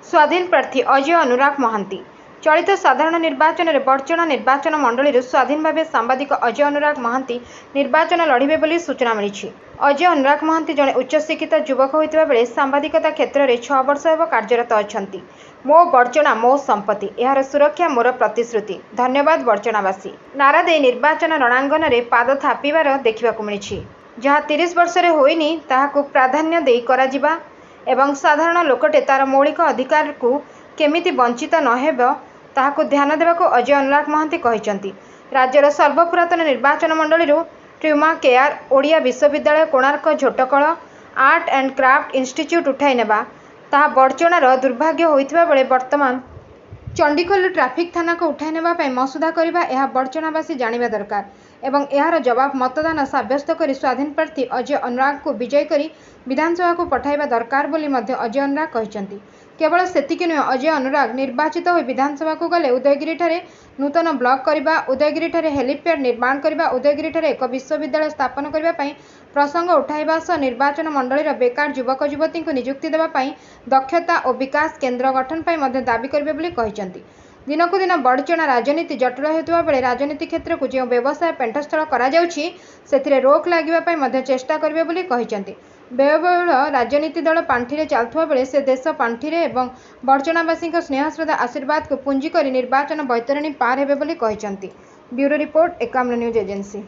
स्वाधीन प्रार्थी अजय अनुराग महांती चलित साधारण निर्वाचन में बड़चना निर्वाचन मंडली स्वाधीन भाव सांबादिक अजय अनुराग महांती निर्वाचन लड़े बोली सूचना मिली। अजय अनुराग महांती जड़े उच्चशिक्षित युवक होता बेले सांबादिकता क्षेत्र में 6 वर्ष होब कार्यरत अच्छा। मो बड़चना मो संपत्ति, यार सुरक्षा मोर प्रतिश्रुति, धन्यवाद बड़चनावासी नारा दे निर्वाचन रणांगन में पाद थापिबार देखा मिली। जहाँ 30 वर्ष होइनी ताहाकु प्राधान्य दे कराजिबा एवं साधारण लोकटे तार मौलिक अधिकार को केमिति वंचित नहेब ताहाकु ध्यान देवाको अजय अनुराग महांती कहिसंती। राज्यर सर्वपुरातन निर्वाचन मंडली ट्यूमा केआर ओडिया विश्वविद्यालय कोणार्क झोटकल आर्ट एंड क्राफ्ट इंस्टीट्यूट उठाई नेबा ताहा बड़चणार दुर्भाग्य होइतिबा बेले वर्तमान चंडीखोल ट्राफिक थाना को उठाई नेबा पई मसुदा करिबा एहा बड़चनावासी जानिबा दरकार एवं यार जवाब मतदान साब्यस्त करी स्वाधीन प्रार्थी अजय अनुराग को विजय करी विधानसभा को पठाइबा दरकार बोली मध्य अजय अनुराग कहिसंती। केवल सेतिकी नुहे, अजय अनुराग निर्वाचित हो विधानसभा को गले उदयगिरी ठारे नूतन ब्लॉक करबा, उदयगिरी ठारे हेलीपैड निर्माण करबा, उदयगिरी ठारे एक विश्वविद्यालय स्थापन करबा पई प्रसंग उठाइबा सह निर्वाचन मंडलीर बेकार युवक युवती को नियुक्ति देबा पई दक्षता और विकास केन्द्र गठन पई मध्य दाबी करबे बोली कहिसंती। दिनकू दिन बड़चना राजनीति जटिल होता बेले राजनीति क्षेत्र को जो व्यवसाय पेंटस्थल करा रोक लगे चेष्टा करेंगे बोली कहिसंती। व्ययबहुल राजनीति दल पांठि चलुवा बेले से देश पांठि एवं बड़चनावासी स्नेहश्रद्धा आशीर्वाद को पुंजी कर निर्वाचन बैतरणी पार हेबे बोली कहिसंती। Bureau report Ekamra news agency.